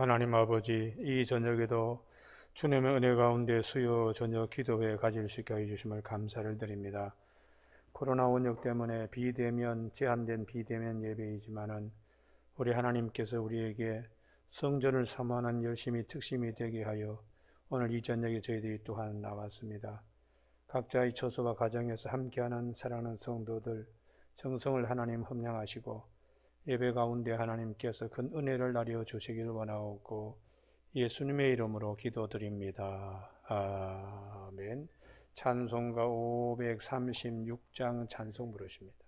하나님 아버지, 이 저녁에도 주님의 은혜 가운데 수요 저녁 기도회 가질 수 있게 해주심을 감사를 드립니다. 코로나 원역 때문에 비대면, 제한된 비대면 예배이지만은 우리 하나님께서 우리에게 성전을 사모하는 열심히 특심이 되게 하여 오늘 이 저녁에 저희들이 또한 나왔습니다. 각자의 처소와 가정에서 함께하는 사랑하는 성도들 정성을 하나님 흠량하시고 예배 가운데 하나님께서 큰 은혜를 나려 주시기를 원하옵고 예수님의 이름으로 기도드립니다. 아멘. 찬송가 536장 찬송 부르십니다.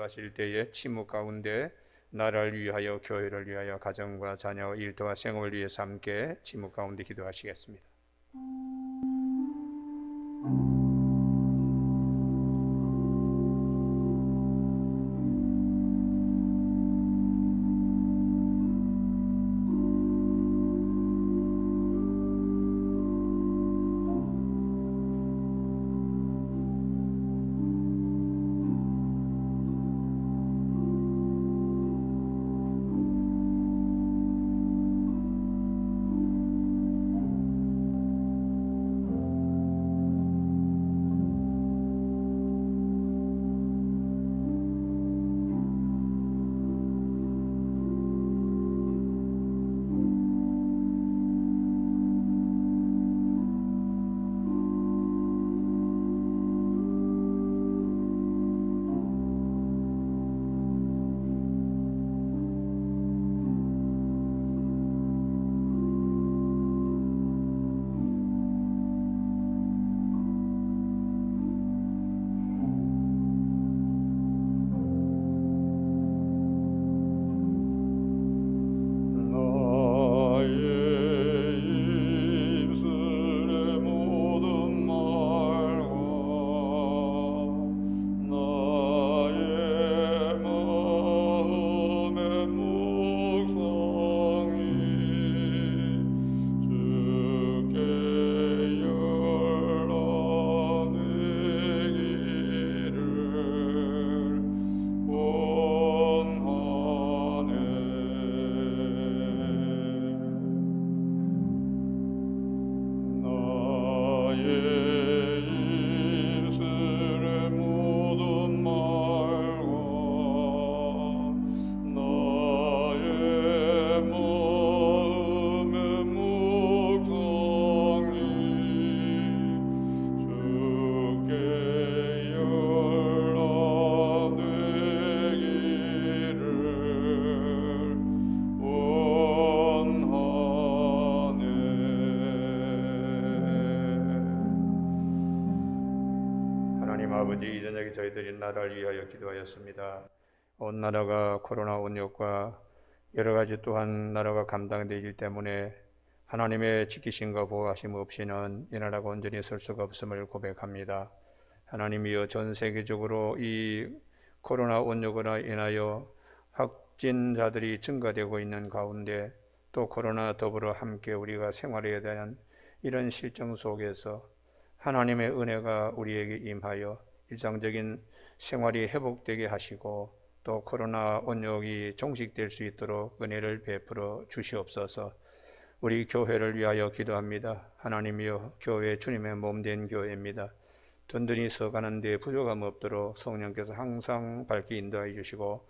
기도하실 때에 침묵 가운데 나라를 위하여, 교회를 위하여, 가정과 자녀, 일터와 생업을 위해서 함께 침묵 가운데 기도하시겠습니다. 아버지, 이 저녁에 저희들이 나라를 위하여 기도하였습니다. 온 나라가 코로나 원역과 여러 가지 또한 나라가 감당되기 때문에 하나님의 지키심과 보호하심 없이는 이 나라가 온전히 설 수가 없음을 고백합니다. 하나님이여, 전 세계적으로 이 코로나 원역으로 인하여 확진자들이 증가되고 있는 가운데 또 코로나 더불어 함께 우리가 생활해야 되는 이런 실정 속에서 하나님의 은혜가 우리에게 임하여 일상적인 생활이 회복되게 하시고 또 코로나 원역이 종식될 수 있도록 은혜를 베풀어 주시옵소서. 우리 교회를 위하여 기도합니다. 하나님이여, 교회 주님의 몸된 교회입니다. 든든히 서가는 데 부족함 없도록 성령께서 항상 밝게 인도해 주시고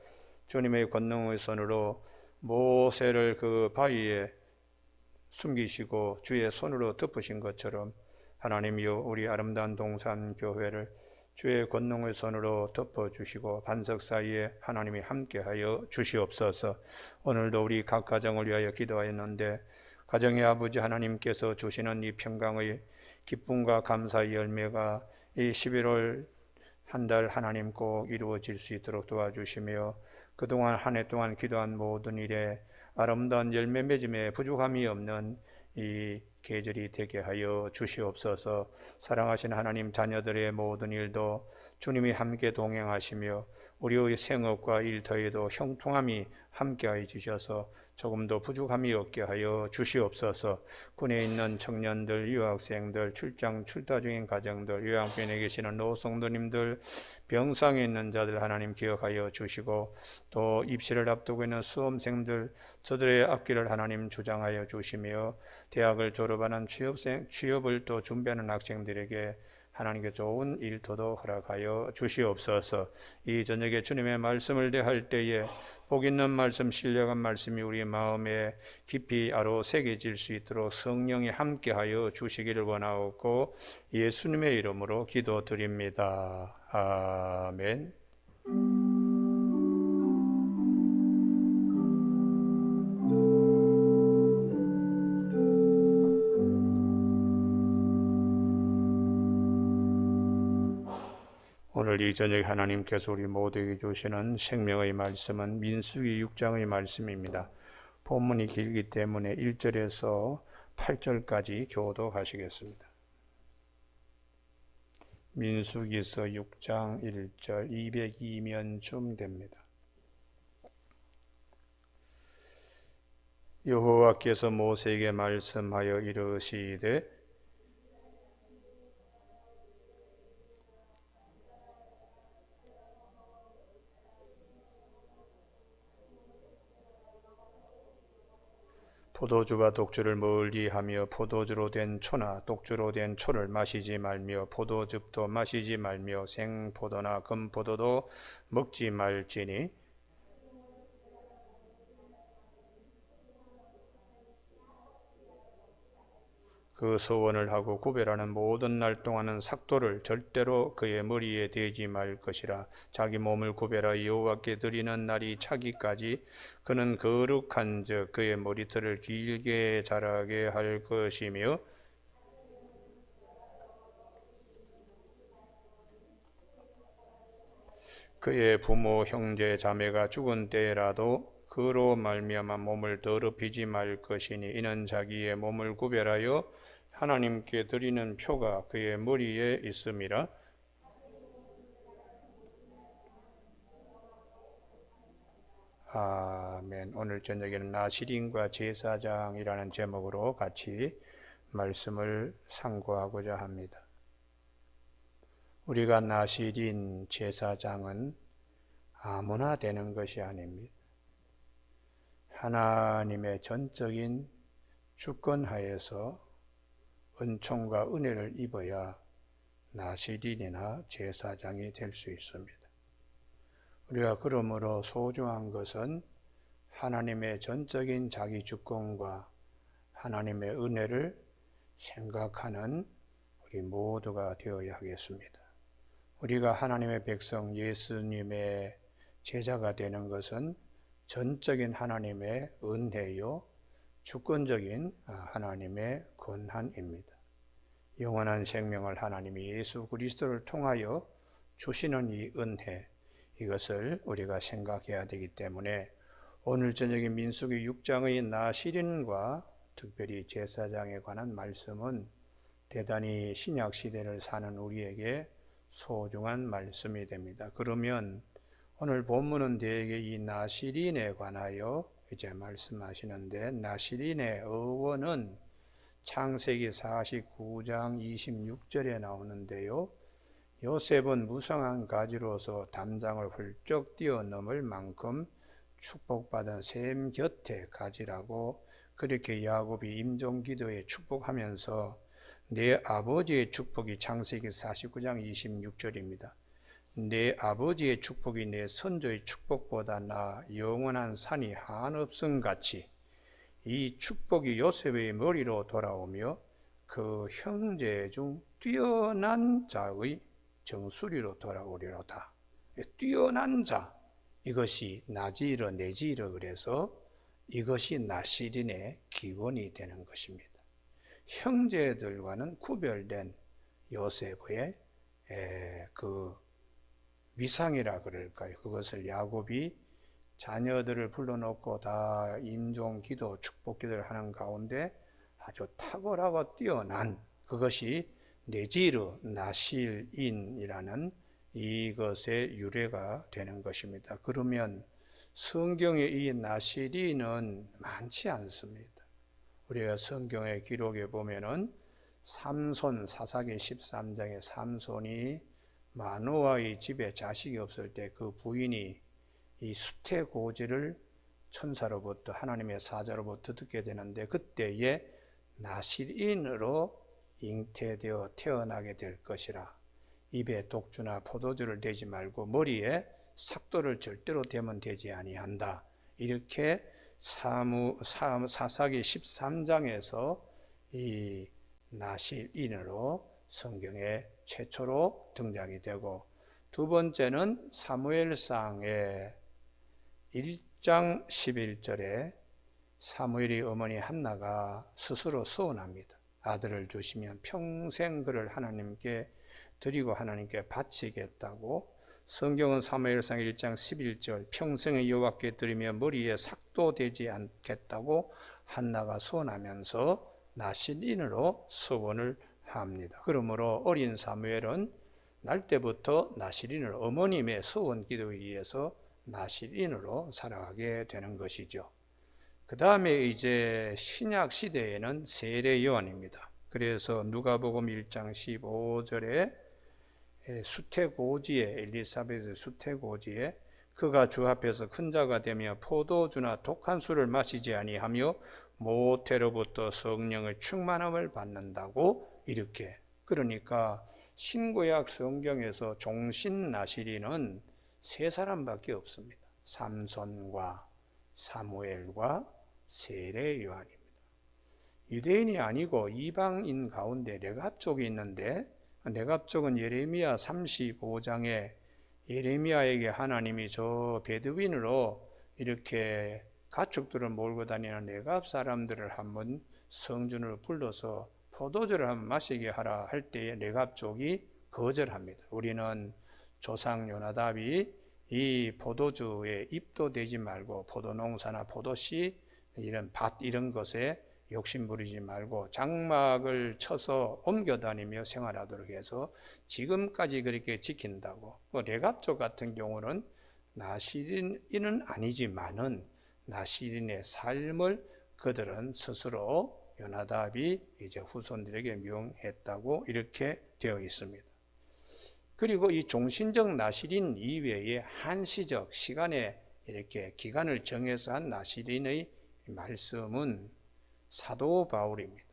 주님의 권능의 손으로 모세를 그 바위에 숨기시고 주의 손으로 덮으신 것처럼 하나님이여, 우리 아름다운 동산 교회를 주의 권능의 손으로 덮어주시고 반석 사이에 하나님이 함께하여 주시옵소서. 오늘도 우리 각 가정을 위하여 기도하였는데 가정의 아버지 하나님께서 주시는 이 평강의 기쁨과 감사의 열매가 이 11월 한 달 하나님 꼭 이루어질 수 있도록 도와주시며 그동안 한 해 동안 기도한 모든 일에 아름다운 열매 맺음에 부족함이 없는 이 계절이 되게 하여 주시옵소서. 사랑하시는 하나님, 자녀들의 모든 일도 주님이 함께 동행하시며 우리의 생업과 일터에도 형통함이 함께하여 주셔서 조금도 부족함이 없게 하여 주시옵소서. 군에 있는 청년들, 유학생들, 출타 중인 가정들, 요양병원에 계시는 노성도님들, 병상에 있는 자들 하나님 기억하여 주시고 또 입시를 앞두고 있는 수험생들, 저들의 앞길을 하나님 주장하여 주시며 대학을 졸업하는 취업을 또 준비하는 학생들에게 하나님께 좋은 일터도 허락하여 주시옵소서. 이 저녁에 주님의 말씀을 대할 때에 복 있는 말씀, 신령한 말씀이 우리 마음에 깊이 아로 새겨질 수 있도록 성령이 함께하여 주시기를 원하옵고 예수님의 이름으로 기도드립니다. 아멘. 오늘 이 저녁에 하나님께서 우리 모두에게 주시는 생명의 말씀은 민수기 6장의 말씀입니다. 본문이 길기 때문에 1절에서 8절까지 교도하시겠습니다. 민수기서 6장 1절 202면쯤 됩니다. 여호와께서 모세에게 말씀하여 이르시되 포도주가 독주를 멀리하며 포도주로 된 초나 독주로 된 초를 마시지 말며 포도즙도 마시지 말며 생포도나 금포도도 먹지 말지니 그 소원을 하고 구별하는 모든 날 동안은 삭도를 절대로 그의 머리에 대지 말 것이라. 자기 몸을 구별하여 여호와께 드리는 날이 차기까지 그는 거룩한 즉 그의 머리털을 길게 자라게 할 것이며 그의 부모 형제 자매가 죽은 때라도 그로 말미암아 몸을 더럽히지 말 것이니 이는 자기의 몸을 구별하여 하나님께 드리는 표가 그의 머리에 있음이라. 아멘. 오늘 저녁에는 나시린과 제사장이라는 제목으로 같이 말씀을 상고하고자 합니다. 우리가 나시린 제사장은 아무나 되는 것이 아닙니다. 하나님의 전적인 주권하에서 은총과 은혜를 입어야 나시린이나 제사장이 될 수 있습니다. 우리가 그러므로 소중한 것은 하나님의 전적인 자기 주권과 하나님의 은혜를 생각하는 우리 모두가 되어야 하겠습니다. 우리가 하나님의 백성 예수님의 제자가 되는 것은 전적인 하나님의 은혜요 주권적인 하나님의 권한입니다. 영원한 생명을 하나님이 예수 그리스도를 통하여 주시는 이 은혜, 이것을 우리가 생각해야 되기 때문에 오늘 저녁에 민수기 6장의 나시린과 특별히 제사장에 관한 말씀은 대단히 신약 시대를 사는 우리에게 소중한 말씀이 됩니다. 그러면 오늘 본문은 대개 이 나시린에 관하여 이제 말씀하시는데, 나시린의 어원은 창세기 49장 26절에 나오는데요. 요셉은 무성한 가지로서 담장을 훌쩍 뛰어넘을 만큼 축복받은 셈 곁에 가지라고, 그렇게 야곱이 임종기도에 축복하면서 내 아버지의 축복이 창세기 49장 26절입니다. 내 아버지의 축복이 내 선조의 축복보다 나아 영원한 산이 한없음 같이 이 축복이 요셉의 머리로 돌아오며 그 형제 중 뛰어난 자의 정수리로 돌아오리로다. 뛰어난 자, 이것이 나지르 네지르, 그래서 이것이 나시린의 기본이 되는 것입니다. 형제들과는 구별된 요셉의 그 위상이라 그럴까요? 그것을 야곱이 자녀들을 불러놓고 다 임종 기도, 축복 기도를 하는 가운데 아주 탁월하고 뛰어난, 그것이 네지르 나실인이라는 이것의 유래가 되는 것입니다. 그러면 성경에 이 나시린은 많지 않습니다. 우리가 성경의 기록에 보면은 삼손, 사사기 13장에 삼손이 마노아의 집에 자식이 없을 때 그 부인이 이 수태고지를 천사로부터, 하나님의 사자로부터 듣게 되는데, 그때에 나실인으로 잉태되어 태어나게 될 것이라, 입에 독주나 포도주를 대지 말고 머리에 삭도를 절대로 대면 되지 아니한다, 이렇게 사사기 13장에서 이 나실인으로 성경에 최초로 등장이 되고, 두 번째는 사무엘상의 1장 11절에 사무엘의 어머니 한나가 스스로 서원합니다. 아들을 주시면 평생 그를 하나님께 드리고 하나님께 바치겠다고. 성경은 사무엘상 1장 11절 평생의 여호와께 드리며 머리에 삭도 되지 않겠다고 한나가 서원하면서 나실인으로 서원을 합니다. 그러므로 어린 사무엘은 날 때부터 나실인을 어머님의 서원 기도에 의해서 나실인으로 살아가게 되는 것이죠. 그 다음에 이제 신약 시대에는 세례 요한입니다. 그래서 누가복음 1장 15절에 수태고지에, 엘리사벳의 수태고지에 그가 주 앞에서 큰 자가 되며 포도주나 독한 술을 마시지 아니하며 모태로부터 성령의 충만함을 받는다고, 이렇게. 그러니까 신구약 성경에서 종신 나시린은 세 사람밖에 없습니다. 삼손과 사무엘과 세례 요한입니다. 유대인이 아니고 이방인 가운데 레갑 족이 있는데, 레갑 족은 예레미야 35장에 예레미야에게 하나님이 저 베두인으로 이렇게 가축들을 몰고 다니는 레갑 사람들을 한번 성준으로 불러서 포도주를 한번 마시게 하라 할 때에 레갑 족이 거절합니다. 우리는 조상 요나답이 이 포도주에 입도 대지 말고 포도농사나 포도씨 이런 밭 이런 것에 욕심 부리지 말고 장막을 쳐서 옮겨 다니며 생활하도록 해서 지금까지 그렇게 지킨다고. 레갑족 같은 경우는 나시린은 아니지만은 나시린의 삶을 그들은 스스로 요나답이 이제 후손들에게 명했다고 이렇게 되어 있습니다. 그리고 이 종신적 나시린 이외에 한시적 시간에 이렇게 기간을 정해서 한 나시린의 말씀은 사도 바울입니다.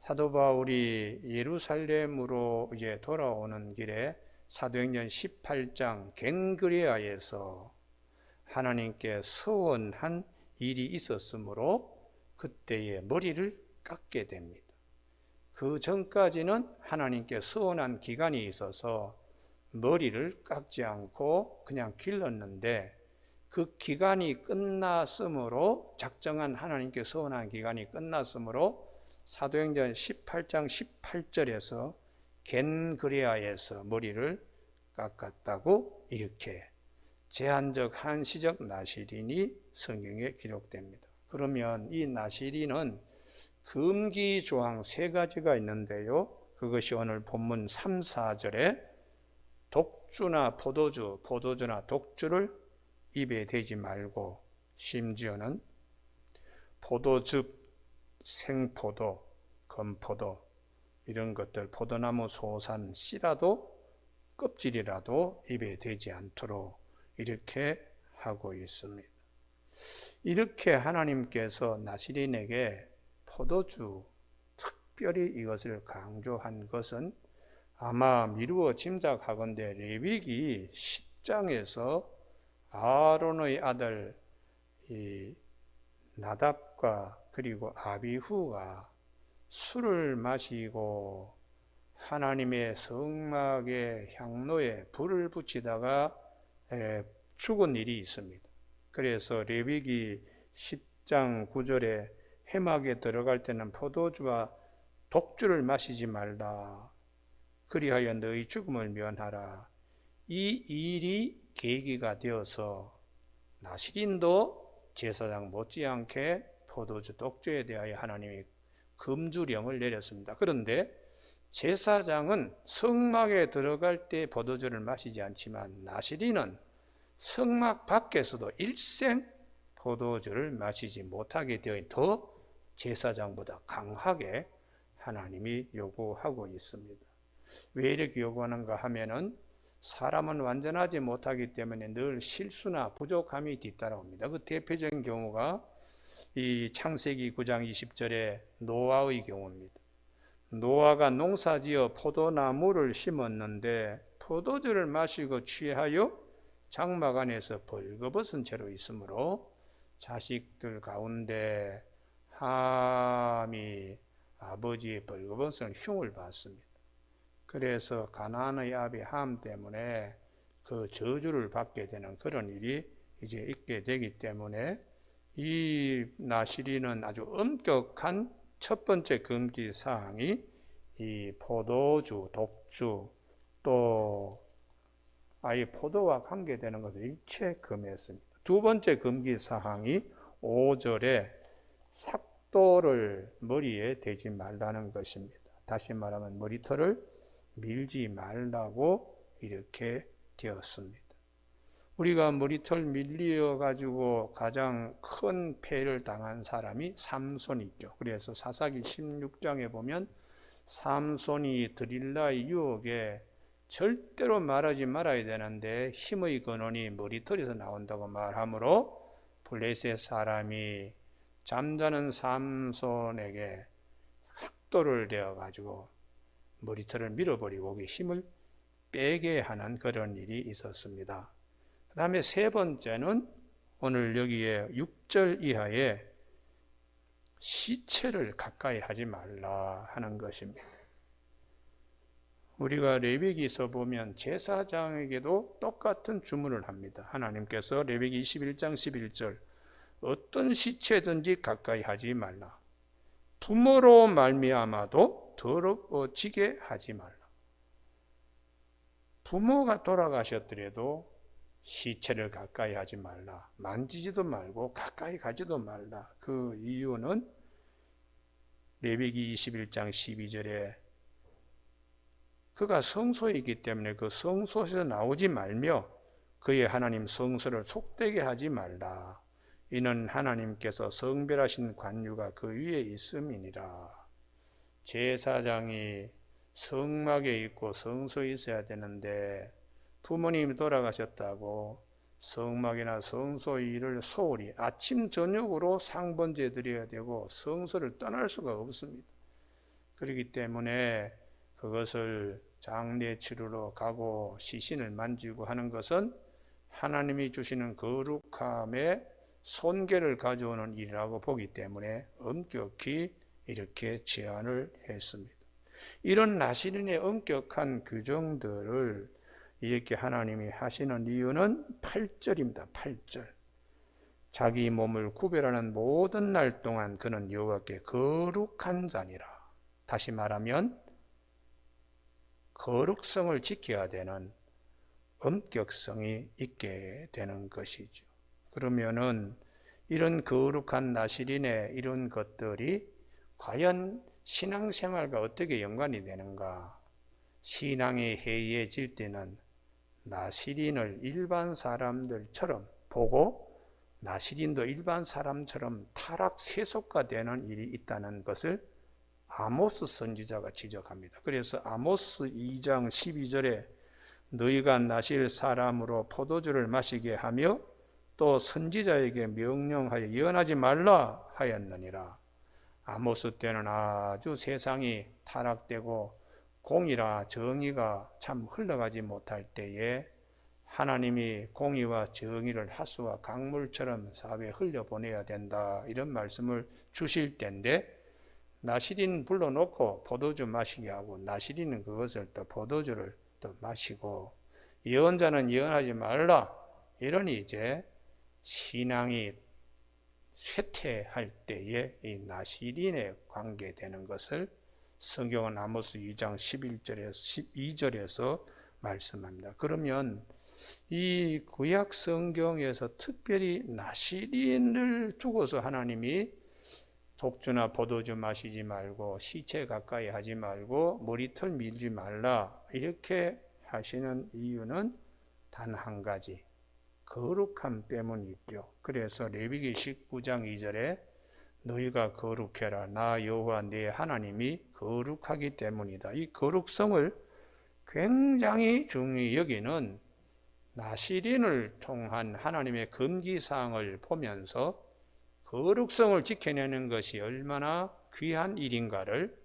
사도 바울이 예루살렘으로 이제 돌아오는 길에 사도행전 18장 겐그레아에서 하나님께 서원한 일이 있었으므로 그때의 머리를 깎게 됩니다. 그 전까지는 하나님께 서원한 기간이 있어서 머리를 깎지 않고 그냥 길렀는데, 그 기간이 끝났으므로, 작정한 하나님께 서원한 기간이 끝났으므로 사도행전 18장 18절에서 겐그레아에서 머리를 깎았다고 이렇게 제한적 한시적 나시린이 성경에 기록됩니다. 그러면 이 나시린은 금기 조항 3가지가 있는데요. 그것이 오늘 본문 3, 4절에 독주나 포도주나 독주를 입에 대지 말고, 심지어는 포도즙, 생포도, 건포도 이런 것들, 포도나무 소산 씨라도 껍질이라도 입에 대지 않도록 이렇게 하고 있습니다. 이렇게 하나님께서 나시린에게 포도주, 특별히 이것을 강조한 것은 아마 미루어 짐작하건대 레위기 10장에서 아론의 아들 이 나답과 그리고 아비후가 술을 마시고 하나님의 성막의 향로에 불을 붙이다가 죽은 일이 있습니다. 그래서 레위기 10장 9절에 회막에 들어갈 때는 포도주와 독주를 마시지 말라. 그리하여 너희 죽음을 면하라. 이 일이 계기가 되어서 나시린도 제사장 못지않게 포도주 독주에 대하여 하나님이 금주령을 내렸습니다. 그런데 제사장은 성막에 들어갈 때 포도주를 마시지 않지만 나시린은 성막 밖에서도 일생 포도주를 마시지 못하게 되어 더 제사장보다 강하게 하나님이 요구하고 있습니다. 왜 이렇게 요구하는가 하면은 사람은 완전하지 못하기 때문에 늘 실수나 부족함이 뒤따라옵니다. 그 대표적인 경우가 이 창세기 9장 20절의 노아의 경우입니다. 노아가 농사지어 포도나무를 심었는데 포도주를 마시고 취하여 장막 안에서 벌거벗은 채로 있으므로 자식들 가운데 함이 아버지의 벌거벗은 흉을 받습니다. 그래서 가나안의 아비 함 때문에 그 저주를 받게 되는 그런 일이 이제 있게 되기 때문에 이 나시린은 아주 엄격한 첫 번째 금기 사항이 이 포도주, 독주, 또 아예 포도와 관계되는 것을 일체 금했습니다. 두 번째 금기 사항이 5절에 삭도를 머리에 대지 말라는 것입니다. 다시 말하면 머리털을 밀지 말라고 이렇게 되었습니다. 우리가 머리털 밀려 가지고 가장 큰 폐를 당한 사람이 삼손이죠. 그래서 사사기 16장에 보면 삼손이 드릴라의 유혹에 절대로 말하지 말아야 되는데 힘의 근원이 머리털에서 나온다고 말하므로 블레셋 사람이 잠자는 삼손에게 학도를 대어 가지고 머리털을 밀어버리고 그 힘을 빼게 하는 그런 일이 있었습니다. 그 다음에 세 번째는 오늘 여기에 6절 이하에 시체를 가까이 하지 말라 하는 것입니다. 우리가 레위기서 보면 제사장에게도 똑같은 주문을 합니다. 하나님께서 레위기 21장 11절 어떤 시체든지 가까이 하지 말라. 부모로 말미암아도 더러워지게 하지 말라. 부모가 돌아가셨더라도 시체를 가까이 하지 말라. 만지지도 말고 가까이 가지도 말라. 그 이유는 레위기 21장 12절에 그가 성소이기 때문에 그 성소에서 나오지 말며 그의 하나님 성소를 속되게 하지 말라. 이는 하나님께서 성별하신 관유가 그 위에 있음이니라. 제사장이 성막에 있고 성소에 있어야 되는데 부모님이 돌아가셨다고 성막이나 성소 일을 소홀히 아침 저녁으로 상번제 드려야 되고 성소를 떠날 수가 없습니다. 그렇기 때문에 그것을 장례 치르러 가고 시신을 만지고 하는 것은 하나님이 주시는 거룩함의 손괴를 가져오는 일이라고 보기 때문에 엄격히 이렇게 제한을 했습니다. 이런 나시린의 엄격한 규정들을 이렇게 하나님이 하시는 이유는 8절입니다. 8절. 자기 몸을 구별하는 모든 날 동안 그는 여호와께 거룩한 자니라. 다시 말하면 거룩성을 지켜야 되는 엄격성이 있게 되는 것이죠. 그러면은 이런 거룩한 나시린의 이런 것들이 과연 신앙생활과 어떻게 연관이 되는가? 신앙이 해이해질 때는 나시린을 일반 사람들처럼 보고 나시린도 일반 사람처럼 타락 세속화되는 일이 있다는 것을 아모스 선지자가 지적합니다. 그래서 아모스 2장 12절에 너희가 나실 사람으로 포도주를 마시게 하며 또 선지자에게 명령하여 예언하지 말라 하였느니라. 아모스 때는 아주 세상이 타락되고 공의라 정의가 참 흘러가지 못할 때에 하나님이 공의와 정의를 하수와 강물처럼 사회에 흘려보내야 된다, 이런 말씀을 주실 때인데, 나시린 불러놓고 포도주 마시게 하고 나시린은 그것을 또 포도주를 또 마시고 예언자는 예언하지 말라, 이러니 이제 신앙이 쇠퇴할 때에 이 나시린에 관계되는 것을 성경은 아모스 2장 11절에서 12절에서 말씀합니다. 그러면 이 구약 성경에서 특별히 나시린을 두고서 하나님이 독주나 포도주 마시지 말고 시체 가까이 하지 말고 머리털 밀지 말라 이렇게 하시는 이유는 단 한 가지, 거룩함 때문이죠. 그래서 레위기 19장 2절에 너희가 거룩해라, 나 여호와 네 하나님이 거룩하기 때문이다. 이 거룩성을 굉장히 중요히 여기는 나시린을 통한 하나님의 금기사항을 보면서 거룩성을 지켜내는 것이 얼마나 귀한 일인가를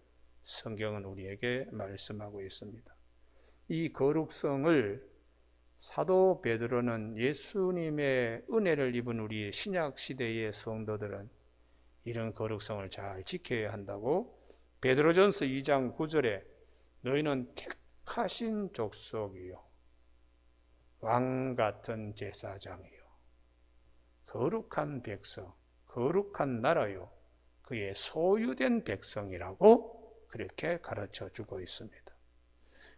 성경은 우리에게 말씀하고 있습니다. 이 거룩성을 사도 베드로는 예수님의 은혜를 입은 우리 신약 시대의 성도들은 이런 거룩성을 잘 지켜야 한다고 베드로전서 2장 9절에 너희는 택하신 족속이요 왕 같은 제사장이요 거룩한 백성, 거룩한 나라요 그의 소유된 백성이라고 그렇게 가르쳐 주고 있습니다.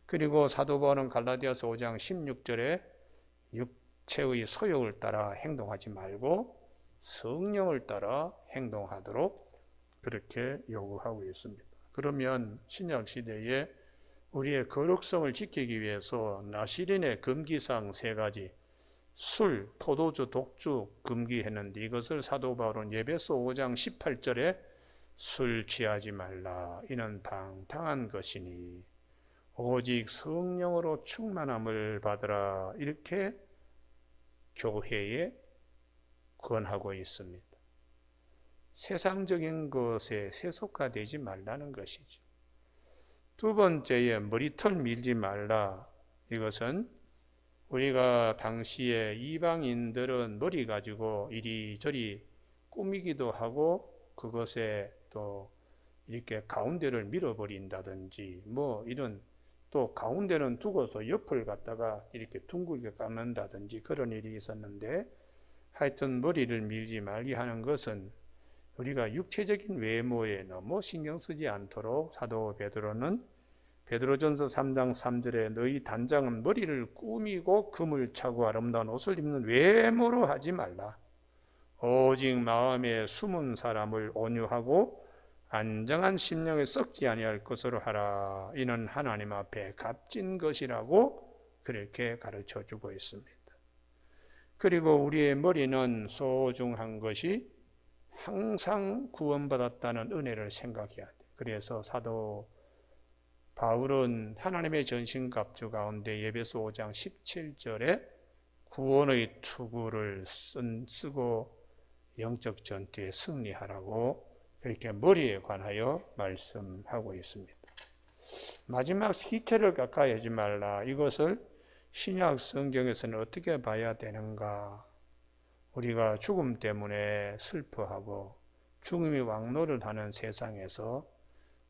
그리고 사도 바울은 갈라디아서 5장 16절에 육체의 소욕을 따라 행동하지 말고 성령을 따라 행동하도록 그렇게 요구하고 있습니다. 그러면 신약 시대에 우리의 거룩성을 지키기 위해서 나시린의 금기사항 3가지, 술, 포도주, 독주 금기했는데 이것을 사도 바울은 에베소 5장 18절에 술 취하지 말라, 이는 방탕한 것이니 오직 성령으로 충만함을 받으라, 이렇게 교회에 권하고 있습니다. 세상적인 것에 세속화되지 말라는 것이죠. 두 번째에 머리털 밀지 말라. 이것은 우리가 당시에 이방인들은 머리 가지고 이리저리 꾸미기도 하고 그것에 또 이렇게 가운데를 밀어버린다든지 뭐 이런, 또 가운데는 두고서 옆을 갖다가 이렇게 둥글게 감는다든지 그런 일이 있었는데, 하여튼 머리를 밀지 말게 하는 것은 우리가 육체적인 외모에 너무 신경 쓰지 않도록 사도 베드로는 베드로전서 3장 3절에 너희 단장은 머리를 꾸미고 금을 차고 아름다운 옷을 입는 외모로 하지 말라. 오직 마음에 숨은 사람을 온유하고 안정한 심령에 썩지 아니할 것으로 하라. 이는 하나님 앞에 값진 것이라고 그렇게 가르쳐 주고 있습니다. 그리고 우리의 머리는 소중한 것이 항상 구원받았다는 은혜를 생각해야 돼. 그래서 사도 바울은 하나님의 전신갑주 가운데 에베소 5장 17절에 구원의 투구를 쓰고 영적 전투에 승리하라고 그렇게 머리에 관하여 말씀하고 있습니다. 마지막 시체를 가까이 하지 말라. 이것을 신약 성경에서는 어떻게 봐야 되는가? 우리가 죽음 때문에 슬퍼하고 죽음이 왕노릇하는 세상에서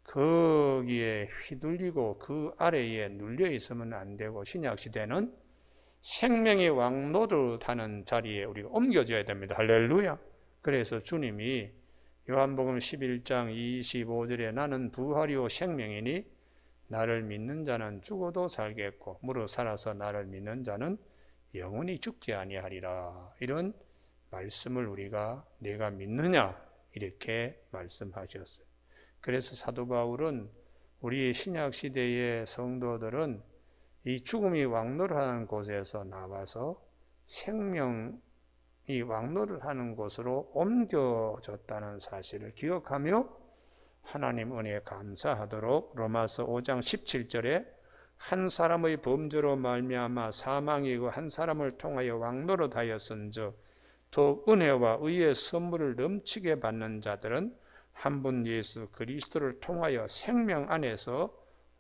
거기에 휘둘리고 그 아래에 눌려 있으면 안 되고, 신약 시대는 생명의 왕노릇하는 자리에 우리가 옮겨져야 됩니다. 할렐루야. 그래서 주님이 요한복음 11장 25절에 나는 부활이요 생명이니 나를 믿는 자는 죽어도 살겠고 무릇 살아서 나를 믿는 자는 영원히 죽지 아니하리라. 이런 말씀을 우리가 내가 믿느냐 이렇게 말씀하셨어요. 그래서 사도 바울은 우리 신약 시대의 성도들은 이 죽음이 왕노를 곳에서 나와서 생명이 왕노를 하는 곳으로 옮겨졌다는 사실을 기억하며 하나님 은혜에 감사하도록 로마서 5장 17절에 한 사람의 범죄로 말미암아 사망이고 한 사람을 통하여 왕노릇하였은즉 또 은혜와 의의 선물을 넘치게 받는 자들은 한 분 예수 그리스도를 통하여 생명 안에서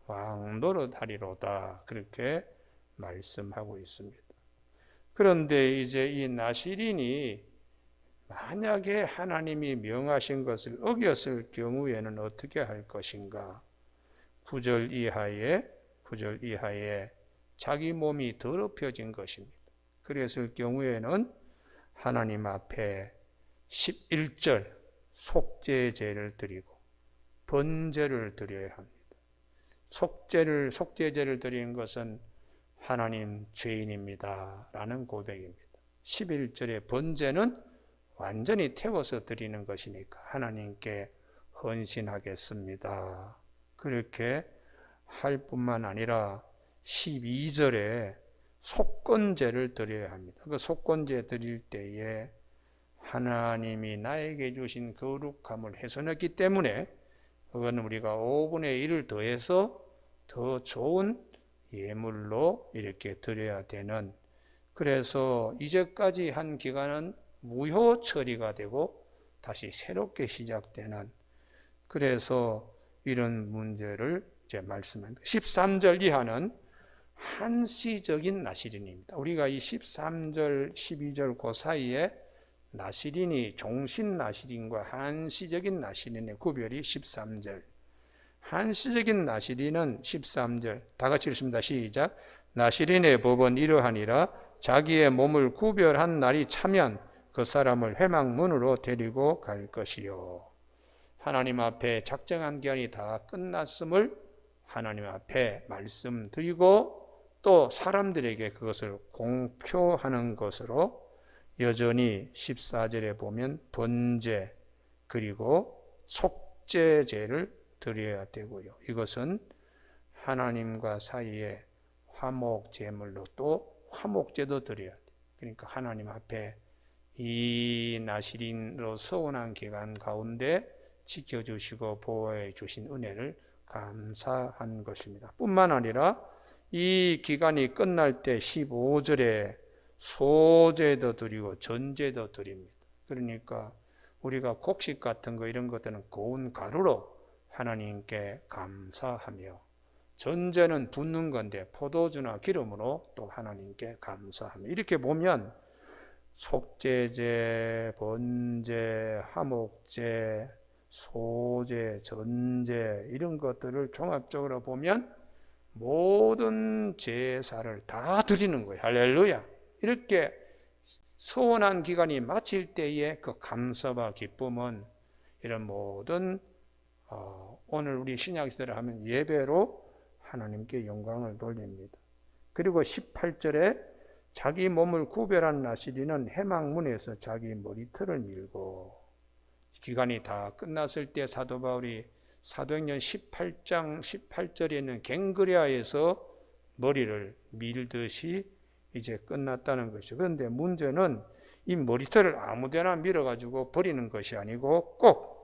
왕노릇하리로다. 그렇게 말씀하고 있습니다. 그런데 이제 이 나시린이 만약에 하나님이 명하신 것을 어겼을 경우에는 어떻게 할 것인가? 9절 이하에 자기 몸이 더럽혀진 것입니다. 그랬을 경우에는 하나님 앞에 11절 속죄제를 드리고 번제를 드려야 합니다. 속죄제를 드리는 것은 하나님 죄인입니다 라는 고백입니다. 11절의 번제는 완전히 태워서 드리는 것이니까 하나님께 헌신하겠습니다. 그렇게 할 뿐만 아니라 12절에 속건제를 드려야 합니다. 그 속건제 드릴 때에 하나님이 나에게 주신 거룩함을 훼손했기 때문에 그건 우리가 5분의 1을 더해서 더 좋은 예물로 이렇게 드려야 되는, 그래서 이제까지 한 기간은 무효 처리가 되고 다시 새롭게 시작되는, 그래서 이런 문제를 이제 말씀합니다. 13절 이하는 한시적인 나시린입니다. 우리가 이 13절, 12절 그 사이에 나시린이 종신 나시린과 한시적인 나시린의 구별이 13절. 한시적인 나시린은 13절. 다 같이 읽습니다. 시작. 나시린의 법은 이러하니라. 자기의 몸을 구별한 날이 차면 그 사람을 회막문으로 데리고 갈 것이요. 하나님 앞에 작정한 기한이 다 끝났음을 하나님 앞에 말씀드리고 또 사람들에게 그것을 공표하는 것으로 여전히 14절에 보면 번제 그리고 속죄제를 드려야 되고요. 이것은 하나님과 사이에 화목제물로 또 화목제도 드려야 돼요. 그러니까 하나님 앞에 이 나시린으로 서원한 기간 가운데 지켜주시고 보호해 주신 은혜를 감사한 것입니다. 뿐만 아니라 이 기간이 끝날 때 15절에 소제도 드리고 전제도 드립니다. 그러니까 우리가 곡식 같은 거 이런 것들은 고운 가루로 하나님께 감사하며, 전제는 붓는 건데 포도주나 기름으로 또 하나님께 감사하며, 이렇게 보면 속죄제, 번제, 화목제, 소제, 전제 이런 것들을 종합적으로 보면 모든 제사를 다 드리는 거예요. 할렐루야. 이렇게 서원한 기간이 마칠 때의 그 감사와 기쁨은 이런 모든 오늘 우리 신약시대를 하면 예배로 하나님께 영광을 돌립니다. 그리고 18절에 자기 몸을 구별한 나시린은 회막문에서 자기 머리털을 밀고, 기간이 다 끝났을 때 사도 바울이 사도행전 18장 18절에 있는 갱그레아에서 머리를 밀듯이 이제 끝났다는 것이죠. 그런데 문제는 이 머리털을 아무데나 밀어가지고 버리는 것이 아니고 꼭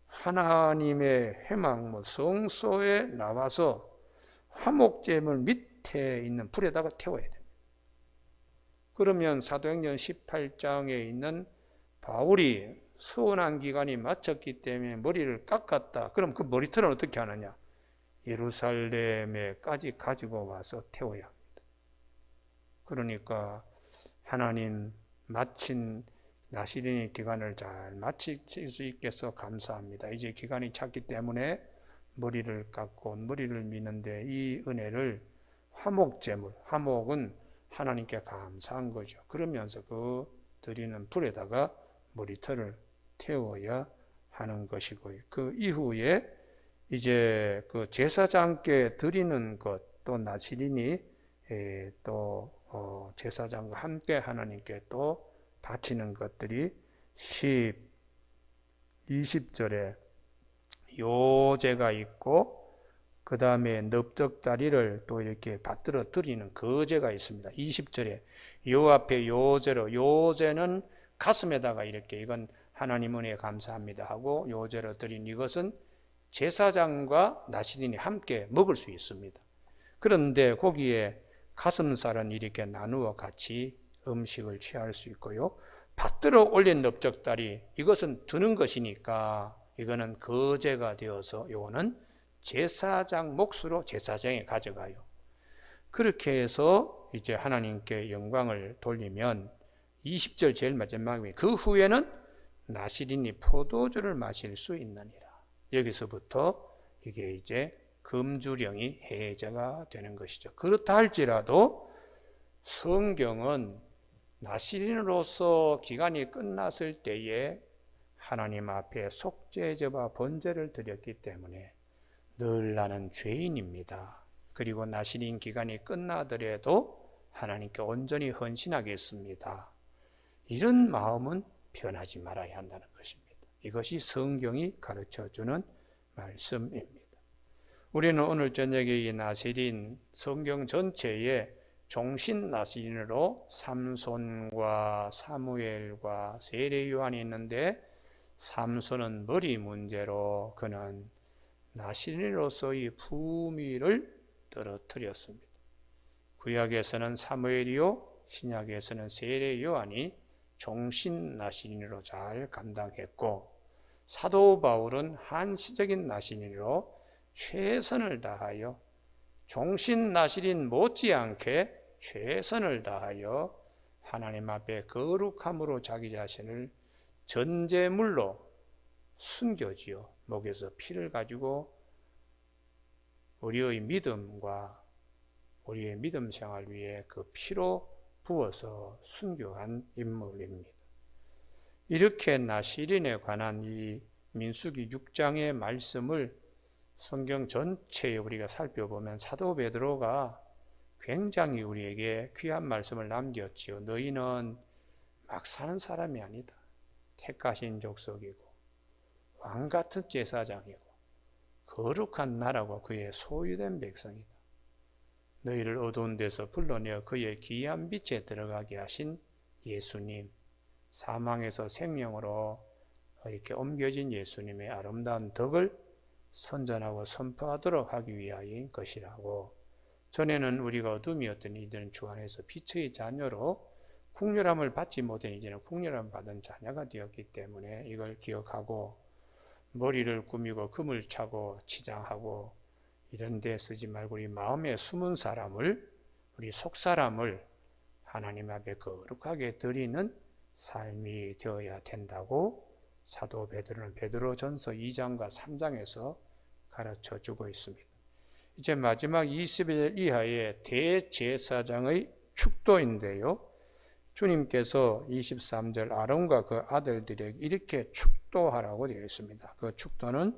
하나님의 회막문 성소에 나와서 화목제물 밑에 있는 불에다가 태워야 됩니다. 그러면 사도행전 18장에 있는 바울이 서원한 기간이 마쳤기 때문에 머리를 깎았다. 그럼 그 머리털은 어떻게 하느냐? 예루살렘에까지 가지고 와서 태워야 합니다. 그러니까 하나님 마친 나시린의 기간을 잘 마칠 수 있겠어 감사합니다. 이제 기간이 찼기 때문에 머리를 깎고 머리를 미는데 이 은혜를 화목제물, 화목은 하나님께 감사한 거죠. 그러면서 그 드리는 불에다가 머리털을 태워야 하는 것이고요. 그 이후에 이제 그 제사장께 드리는 것, 또 나시린이 또 제사장과 함께 하나님께 또 바치는 것들이 20절에 요제가 있고, 그 다음에 넓적다리를 또 이렇게 받들어 드리는 거제가 있습니다. 20절에 요 앞에 요제로, 요제는 가슴에다가 이렇게, 이건 하나님 은혜에 감사합니다 하고 요제로 드린 이것은 제사장과 나시린이 함께 먹을 수 있습니다. 그런데 거기에 가슴살은 이렇게 나누어 같이 음식을 취할 수 있고요. 받들어 올린 넓적다리, 이것은 드는 것이니까 이거는 거제가 되어서 요거는 제사장 몫으로 제사장이 가져가요. 그렇게 해서 이제 하나님께 영광을 돌리면 20절 제일 마지막에 그 후에는 나시린이 포도주를 마실 수 있느니라. 여기서부터 이게 이제 금주령이 해제가 되는 것이죠. 그렇다 할지라도 성경은 나시린으로서 기간이 끝났을 때에 하나님 앞에 속죄제와 번제를 드렸기 때문에 늘 나는 죄인입니다. 그리고 나시린 기간이 끝나더라도 하나님께 온전히 헌신하겠습니다. 이런 마음은 변하지 말아야 한다는 것입니다. 이것이 성경이 가르쳐주는 말씀입니다. 우리는 오늘 저녁에 이 나시린, 성경 전체에 종신 나시린으로 삼손과 사무엘과 세례 요한이 있는데, 삼손은 머리 문제로 그는 나시린으로서의 품위를 떨어뜨렸습니다. 구약에서는 사무엘이요, 신약에서는 세례 요한이 종신 나시린으로 잘 감당했고, 사도 바울은 한시적인 나시린으로 최선을 다하여 종신 나시린 못지않게 최선을 다하여 하나님 앞에 거룩함으로 자기 자신을 전제물로 숨겨지어 목에서 피를 가지고 우리의 믿음과 우리의 믿음 생활 위에 그 피로 부어서 순교한 인물입니다. 이렇게 나시린에 관한 이 민수기 6장의 말씀을 성경 전체에 우리가 살펴보면 사도 베드로가 굉장히 우리에게 귀한 말씀을 남겼지요. 너희는 막 사는 사람이 아니다. 택하신 족속이고 왕같은 제사장이고 거룩한 나라고 그의 소유된 백성이다. 너희를 어두운 데서 불러내어 그의 기이한 빛에 들어가게 하신 예수님, 사망에서 생명으로 이렇게 옮겨진 예수님의 아름다운 덕을 선전하고 선포하도록 하기 위하여인 것이라고. 전에는 우리가 어둠이었더니 이제는 주 안에서 빛의 자녀로 국률함을 받지 못한 이제는 국률함을 받은 자녀가 되었기 때문에 이걸 기억하고 머리를 꾸미고 금을 차고 치장하고 이런 데 쓰지 말고 우리 마음에 숨은 사람을, 우리 속사람을 하나님 앞에 거룩하게 드리는 삶이 되어야 된다고 사도 베드로는 베드로전서 2장과 3장에서 가르쳐주고 있습니다. 이제 마지막 20일 이하의 대제사장의 축도인데요. 주님께서 23절 아론과 그 아들들에게 이렇게 축도하라고 되어 있습니다. 그 축도는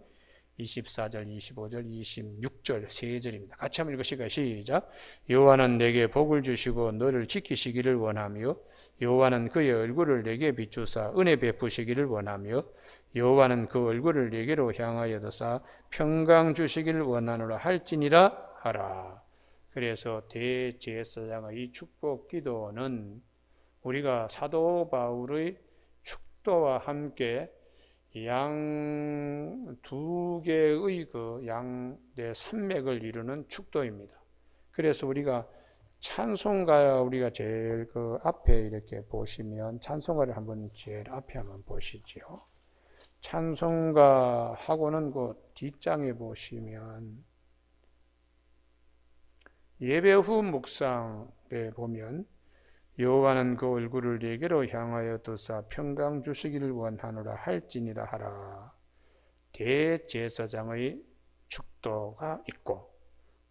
24절, 25절, 26절 세 절입니다. 같이 한번 읽으실까요? 시작. 여호와는 내게 복을 주시고 너를 지키시기를 원하며 여호와는 그의 얼굴을 내게 비추사 은혜 베푸시기를 원하며 여호와는 그 얼굴을 내게로 향하여 드사 평강 주시기를 원하노라 할지니라 하라. 그래서 대제사장의 이 축복 기도는 우리가 사도 바울의 축도와 함께 양 두 개의 그 양대 산맥을 이루는 축도입니다. 그래서 우리가 찬송가, 우리가 제일 그 앞에 이렇게 보시면 찬송가를 한번 제일 앞에 한번 보시죠. 찬송가하고는 그 뒷장에 보시면 예배 후 묵상에 보면 여호와는 그 얼굴을 내게로 향하여 드사 평강 주시기를 원하노라 할지니라 하라. 대제사장의 축도가 있고,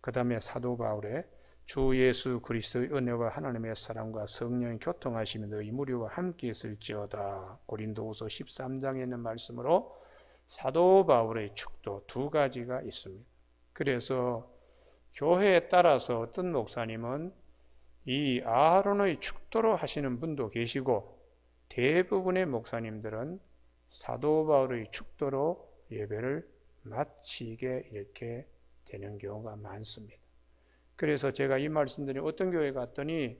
그 다음에 사도 바울의 주 예수 그리스도의 은혜와 하나님의 사랑과 성령의 교통하심이 너희 무리와 함께 있을지어다. 고린도후서 13장에 있는 말씀으로 사도 바울의 축도 두 가지가 있습니다. 그래서 교회에 따라서 어떤 목사님은 이 아하론의 축도로 하시는 분도 계시고 대부분의 목사님들은 사도 바울의 축도로 예배를 마치게 이렇게 되는 경우가 많습니다. 그래서 제가 이 말씀드린 어떤 교회 갔더니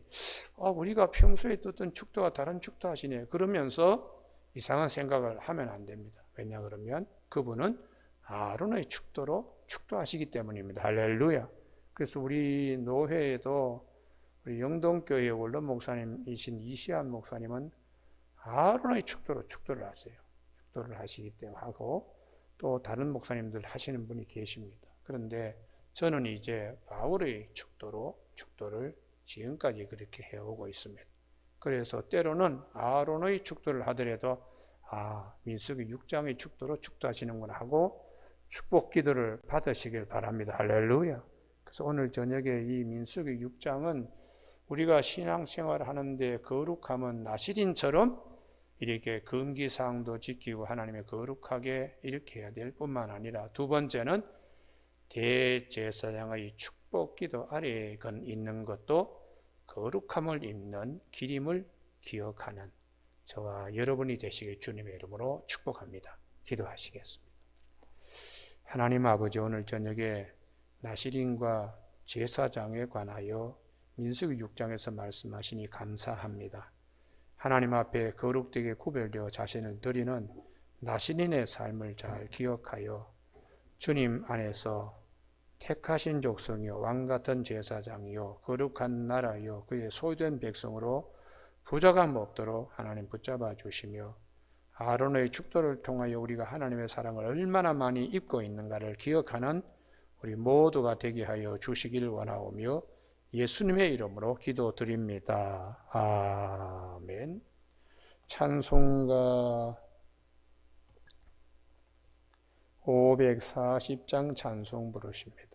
우리가 평소에 듣던 축도와 다른 축도 하시네 그러면서 이상한 생각을 하면 안 됩니다. 왜냐 그러면 그분은 아론의 축도로 축도하시기 때문입니다. 할렐루야. 그래서 우리 노회에도 우리 영동교회 원로 목사님이신 이시안 목사님은 아론의 축도로 축도를 하세요. 축도를 하시기 때문에 하고 또 다른 목사님들 하시는 분이 계십니다. 그런데 저는 이제 바울의 축도로 축도를 지금까지 그렇게 해오고 있습니다. 그래서 때로는 아론의 축도를 하더라도 민수기 6장의 축도로 축도하시는구나 하고 축복 기도를 받으시길 바랍니다. 할렐루야. 그래서 오늘 저녁에 이 민수기 6장은 우리가 신앙생활 하는데 거룩함은 나시린처럼 이렇게 금기사항도 지키고 하나님의 거룩하게 이렇게 해야 될 뿐만 아니라 두 번째는 대제사장의 축복기도 아래에 있는 것도 거룩함을 입는 기림을 기억하는 저와 여러분이 되시길 주님의 이름으로 축복합니다. 기도하시겠습니다. 하나님 아버지, 오늘 저녁에 나시린과 제사장에 관하여 민수기 6장에서 말씀하시니 감사합니다. 하나님 앞에 거룩되게 구별되어 자신을 드리는 나시린의 삶을 잘 기억하여 주님 안에서 택하신 족속이요 왕같은 제사장이요 거룩한 나라요 그의 소유된 백성으로 부족함 없도록 하나님 붙잡아 주시며 아론의 축도를 통하여 우리가 하나님의 사랑을 얼마나 많이 입고 있는가를 기억하는 우리 모두가 되게 하여 주시기를 원하오며 예수님의 이름으로 기도드립니다. 아멘. 찬송가 540장 찬송 부르십니다.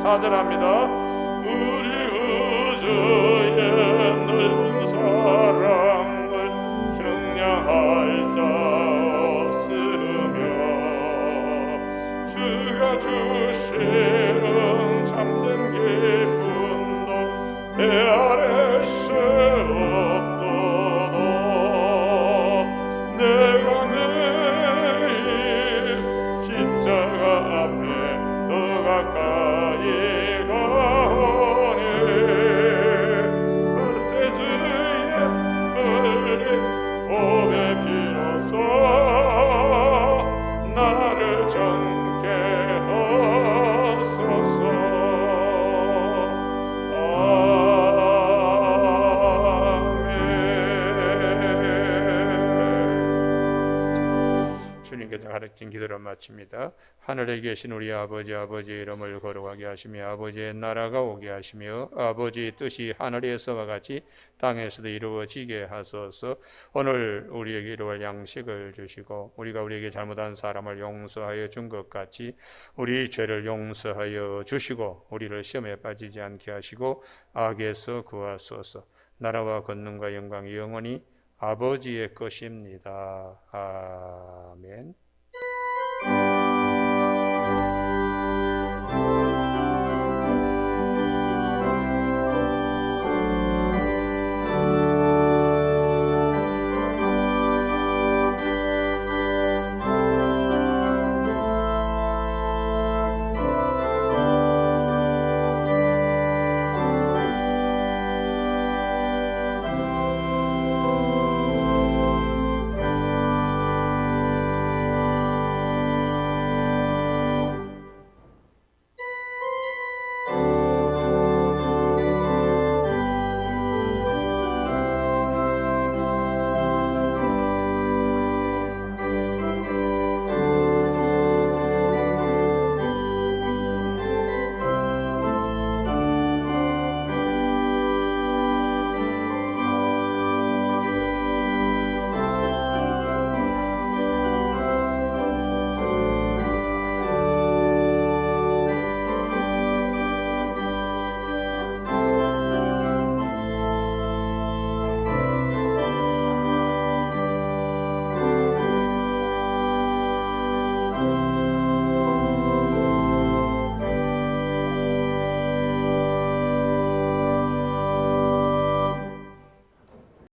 사절합니다. 우리 우주의 넓은 사랑을 측량할 자 없으며 주가 주시는 참된 기쁨도 헤아릴 수 없도다. 내가 매일 십자가 앞에 더 가까이 주님께서 가르친 기도를 마칩니다. 하늘에 계신 우리 아버지의 이름을 거룩하게 하시며 아버지의 나라가 오게 하시며 아버지의 뜻이 하늘에서와 같이 땅에서도 이루어지게 하소서. 오늘 우리에게 이루어갈 양식을 주시고 우리가 우리에게 잘못한 사람을 용서하여 준 것 같이 우리 죄를 용서하여 주시고 우리를 시험에 빠지지 않게 하시고 악에서 구하소서. 나라와 권능과 영광이 영원히 아버지의 것입니다. 아멘.